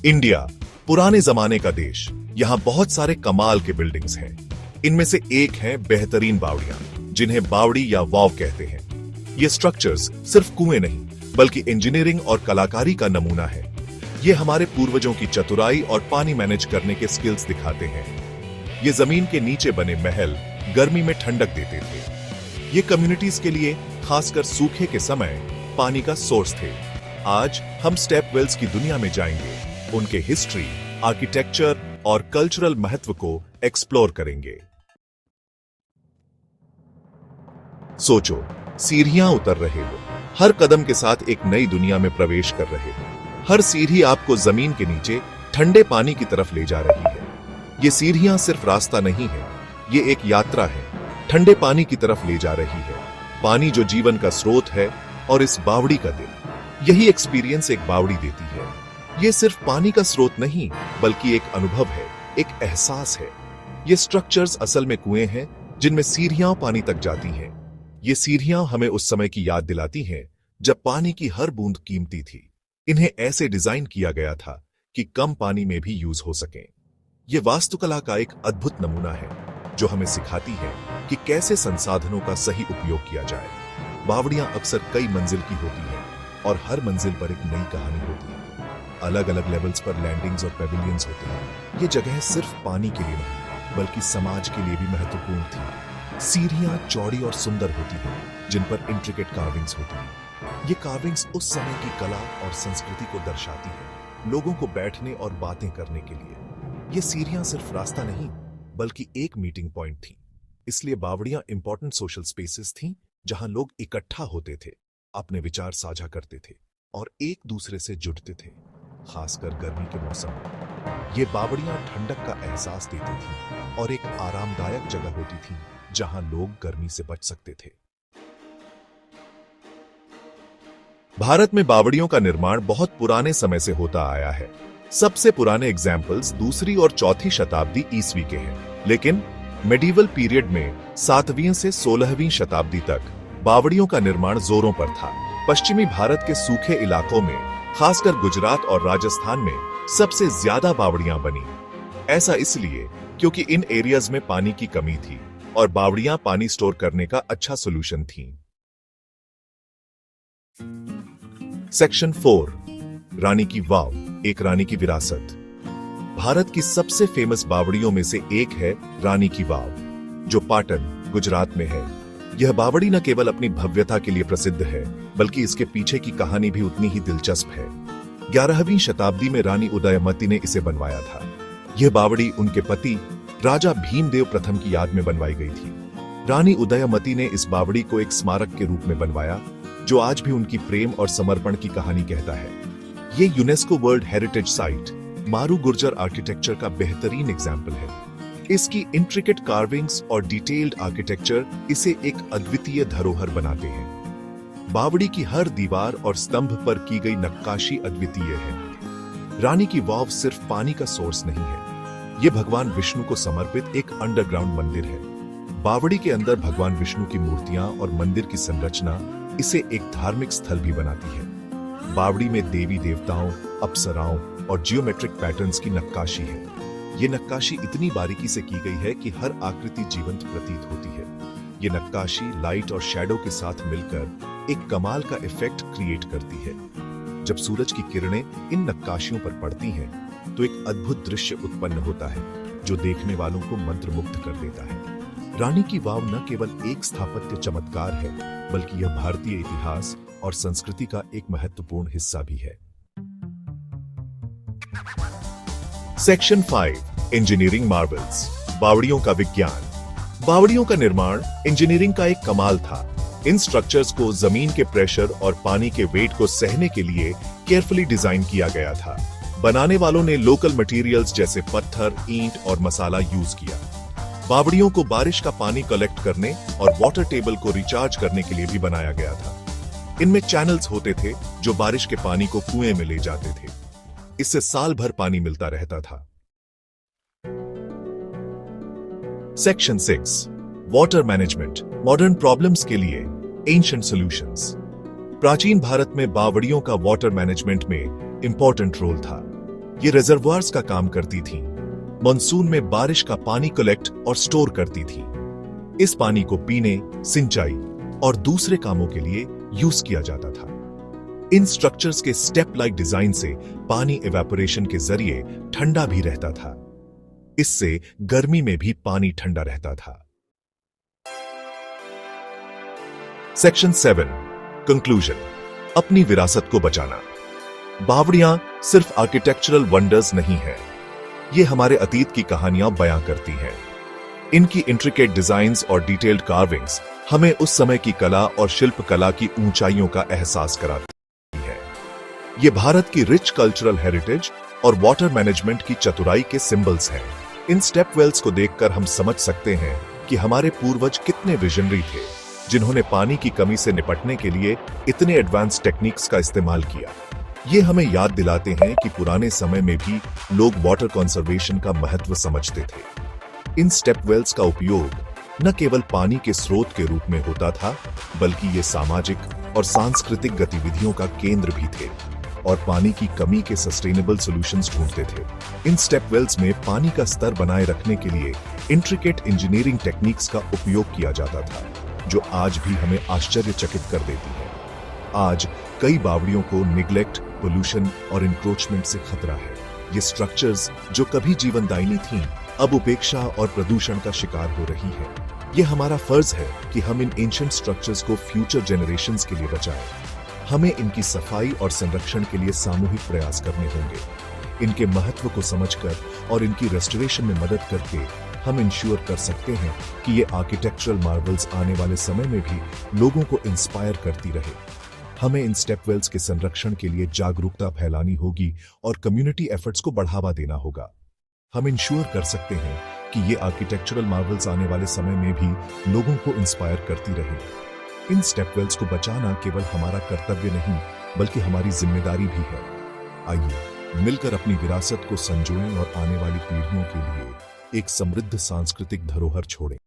India पुराने जमाने का देश। यहाँ बहुत सारे कमाल के बिल्डिंग्स हैं। इनमें से एक है बेहतरीन बावड़ियां, जिन्हें बावड़ी या वाव कहते हैं। ये स्ट्रक्चर्स सिर्फ कुएं नहीं बल्कि इंजीनियरिंग और कलाकारी का नमूना है। ये हमारे पूर्वजों की चतुराई और पानी मैनेज करने के स्किल्स दिखाते हैं। ये जमीन के नीचे बने महल गर्मी में ठंडक देते थे। ये कम्युनिटीज के लिए, खासकर सूखे के समय, पानी का सोर्स थे। आज हम स्टेप वेल्स की दुनिया में जाएंगे, उनके हिस्ट्री, आर्किटेक्चर और कल्चरल महत्व को एक्सप्लोर करेंगे। सोचो, सीढ़ियां उतर रहे हो, हर कदम के साथ एक नई दुनिया में प्रवेश कर रहे हो। हर सीढ़ी आपको जमीन के नीचे ठंडे पानी की तरफ ले जा रही है। ये सीढ़ियां सिर्फ रास्ता नहीं है, ये एक यात्रा है, ठंडे पानी की तरफ ले जा रही है। पानी जो जीवन का स्रोत है, और इस बावड़ी का दिल। यही एक्सपीरियंस एक बावड़ी देती है। ये सिर्फ पानी का स्रोत नहीं बल्कि एक अनुभव है, एक एहसास है। ये स्ट्रक्चर्स असल में कुएं हैं जिनमें सीढ़ियां पानी तक जाती हैं। ये सीढ़ियां हमें उस समय की याद दिलाती हैं जब पानी की हर बूंद कीमती थी। इन्हें ऐसे डिजाइन किया गया था कि कम पानी में भी यूज हो सकें। ये वास्तुकला का एक अद्भुत नमूना है जो हमें सिखाती है कि कैसे संसाधनों का सही उपयोग किया जाए। बावड़ियां अक्सर कई मंजिल की होती हैं और हर मंजिल पर एक नई कहानी होती है। अलग अलग लेवल्स पर लैंडिंग्स और पेविलियंस होते हैं। ये जगह सिर्फ पानी के लिए नहीं बल्कि समाज के लिए भी महत्वपूर्ण थी। सीढ़ियां चौड़ी और सुंदर होती हैं जिन पर इंट्रिकेट कार्विंग्स होती हैं। ये कार्विंग्स उस समय की कला और संस्कृति को दर्शाती है, लोगों को बैठने और बातें करने के लिए। ये सीढ़ियां सिर्फ रास्ता नहीं बल्कि एक मीटिंग पॉइंट थी। इसलिए बावड़ियां इंपॉर्टेंट सोशल स्पेसेस थीं जहां लोग इकट्ठा होते थे, अपने विचार साझा करते थे और एक दूसरे से जुड़ते थे। खासकर गर्मी के मौसम में ये बावड़ियां ठंडक का एहसास देती थीं और एक आरामदायक जगह होती थीं जहां लोग गर्मी से बच सकते थे। भारत में बावड़ियों का निर्माण बहुत पुराने समय से होता आया है। सबसे पुराने एग्जाम्पल्स 2री और 4वीं शताब्दी ईस्वी के हैं, लेकिन मेडिवल पीरियड में 7वीं से 16वीं शताब्दी तक बावड़ियों का निर्माण जोरों पर था। पश्चिमी भारत के सूखे इलाकों में, खासकर गुजरात और राजस्थान में, सबसे ज्यादा बावड़ियां बनी। ऐसा इसलिए क्योंकि इन एरियाज में पानी की कमी थी और बावड़ियां पानी स्टोर करने का अच्छा सोल्यूशन थीं। सेक्शन 4, रानी की वाव, एक रानी की विरासत। भारत की सबसे फेमस बावड़ियों में से एक है रानी की वाव, जो पाटन, गुजरात में है। यह बावड़ी न केवल अपनी भव्यता के लिए प्रसिद्ध है बल्कि इसके पीछे की कहानी भी उतनी ही दिलचस्प है। 11वीं शताब्दी में रानी उदयमती ने इसे बनवाया था। यह बावड़ी उनके पति राजा भीमदेव प्रथम की याद में बनवाई गई थी। रानी उदयमती ने इस बावड़ी को एक स्मारक के रूप में बनवाया जो आज भी उनकी प्रेम और समर्पण की कहानी कहता है। ये यूनेस्को वर्ल्ड हेरिटेज साइट मारू गुर्जर आर्किटेक्चर का बेहतरीन एग्जाम्पल है। इसकी इंट्रिकेट कार्विंग्स और डिटेल्ड आर्किटेक्चर इसे एक अद्वितीय धरोहर बनाते हैं। बावड़ी की हर दीवार और स्तंभ पर की गई नक्काशी अद्वितीय है। रानी की वाव सिर्फ पानी का सोर्स नहीं है, ये भगवान विष्णु को समर्पित एक अंडरग्राउंड मंदिर है। बावड़ी के अंदर भगवान विष्णु की मूर्तियां और मंदिर की संरचना इसे एक धार्मिक स्थल भी बनाती है। बावड़ी में देवी देवताओं, अप्सराओं और जियोमेट्रिक पैटर्न्स की नक्काशी है। ये नक्काशी इतनी बारीकी से की गई है कि हर आकृति जीवंत प्रतीत होती है। ये नक्काशी लाइट और शैडो के साथ मिलकर एक कमाल का इफेक्ट क्रिएट करती है। जब सूरज की किरणें इन नक्काशियों पर पड़ती हैं, तो एक अद्भुत दृश्य उत्पन्न होता है जो देखने वालों को मंत्रमुग्ध कर देता है। रानी की वाव न केवल एक स्थापत्य चमत्कार है बल्कि यह भारतीय इतिहास और संस्कृति का एक महत्वपूर्ण हिस्सा भी है। सेक्शन 5, इंजीनियरिंग मार्वल्स, बावड़ियों का विज्ञान। बावड़ियों का निर्माण इंजीनियरिंग का एक कमाल था। इन स्ट्रक्चर्स को जमीन के प्रेशर और पानी के वेट को सहने के लिए केयरफुली डिजाइन किया गया था। बनाने वालों ने लोकल मटेरियल्स जैसे पत्थर, ईंट और मसाला यूज किया। बावड़ियों को बारिश का पानी कलेक्ट करने और वाटर टेबल को रिचार्ज करने के लिए भी बनाया गया था। इनमें चैनल्स होते थे जो बारिश के पानी को कुएं में ले जाते थे। इससे साल भर पानी मिलता रहता था। Section 6, water management, modern problems के लिए एंशिएंट सॉल्यूशंस। प्राचीन भारत में बावड़ियों का वाटर मैनेजमेंट में इंपॉर्टेंट रोल था। ये रिजर्वोयर्स का काम करती थीं। मॉनसून में बारिश का पानी कलेक्ट और स्टोर करती थी। इस पानी को पीने, सिंचाई और दूसरे कामों के लिए यूज किया जाता था। इन स्ट्रक्चर्स के स्टेप लाइक डिजाइन से पानी इवेपोरेशन के जरिए ठंडा भी रहता था। इससे गर्मी में भी पानी ठंडा रहता था। सेक्शन 7 कंक्लूजन, अपनी विरासत को बचाना। बावड़ियां सिर्फ आर्किटेक्चरल वंडर्स नहीं है, ये हमारे अतीत की कहानियां बयां करती हैं। इनकी इंट्रिकेट डिजाइन्स और डिटेल्ड कार्विंग्स हमें उस समय की कला और शिल्प कला की ऊंचाइयों का एहसास कराती है। ये भारत की रिच कल्चरल हेरिटेज और वाटर मैनेजमेंट की चतुराई के सिंबल्स हैं। इन स्टेप वेल्स को देखकर हम समझ सकते हैं कि हमारे पूर्वज कितने विजनरी थे, जिन्होंने पानी की कमी से निपटने के लिए इतने एडवांस टेक्निक्स का इस्तेमाल किया। ये हमें याद दिलाते हैं कि पुराने समय में भी लोग वाटर कंजर्वेशन का महत्व समझते थे। इन स्टेप वेल्स का उपयोग न केवल पानी के स्रोत के रूप में होता था, बल्कि ये सामाजिक और सांस्कृतिक गतिविधियों का केंद्र भी थे और पानी की कमी के सस्टेनेबल सॉल्यूशंस ढूंढते थे। इन स्टेप वेल्स में पानी का स्तर बनाए रखने के लिए इंट्रिकेट इंजीनियरिंग टेक्निक्स का उपयोग किया जाता था, जो आज भी हमें आश्चर्यचकित कर देती है। आज कई बावड़ियों को निग्लेक्ट, पोल्यूशन और इंक्रोचमेंट से खतरा है। ये स्ट्रक्चर्स जो कभी जीवनदायिनी थीं, अब उपेक्षा और प्रदूषण का शिकार हो रही है। ये हमारा फर्ज है कि हम इन एंशिएंट स्ट्रक्चर्स को फ्यूचर जनरेशंस के लिए बचाएं। हमें इनकी सफाई और संरक्षण के लिए सामूहिक प्रयास करने होंगे। इनके महत्व को समझकर और इनकी रेस्टोरेशन में मदद करके हम इंश्योर कर सकते हैं कि ये आर्किटेक्चरल मार्वल्स आने वाले समय में भी लोगों को इंस्पायर करती रहे। हमें इन स्टेप वेल्स के संरक्षण के लिए जागरूकता फैलानी होगी और कम्युनिटी एफर्ट्स को बढ़ावा देना होगा। हम इंश्योर कर सकते हैं कि ये आर्किटेक्चरल मार्वल्स आने वाले समय में भी लोगों को इंस्पायर करती रहे। इन स्टेप वेल्स को बचाना केवल हमारा कर्तव्य नहीं, बल्कि हमारी जिम्मेदारी भी है। आइए मिलकर अपनी विरासत को संजोएं और आने वाली पीढ़ियों के लिए एक समृद्ध सांस्कृतिक धरोहर छोड़ें।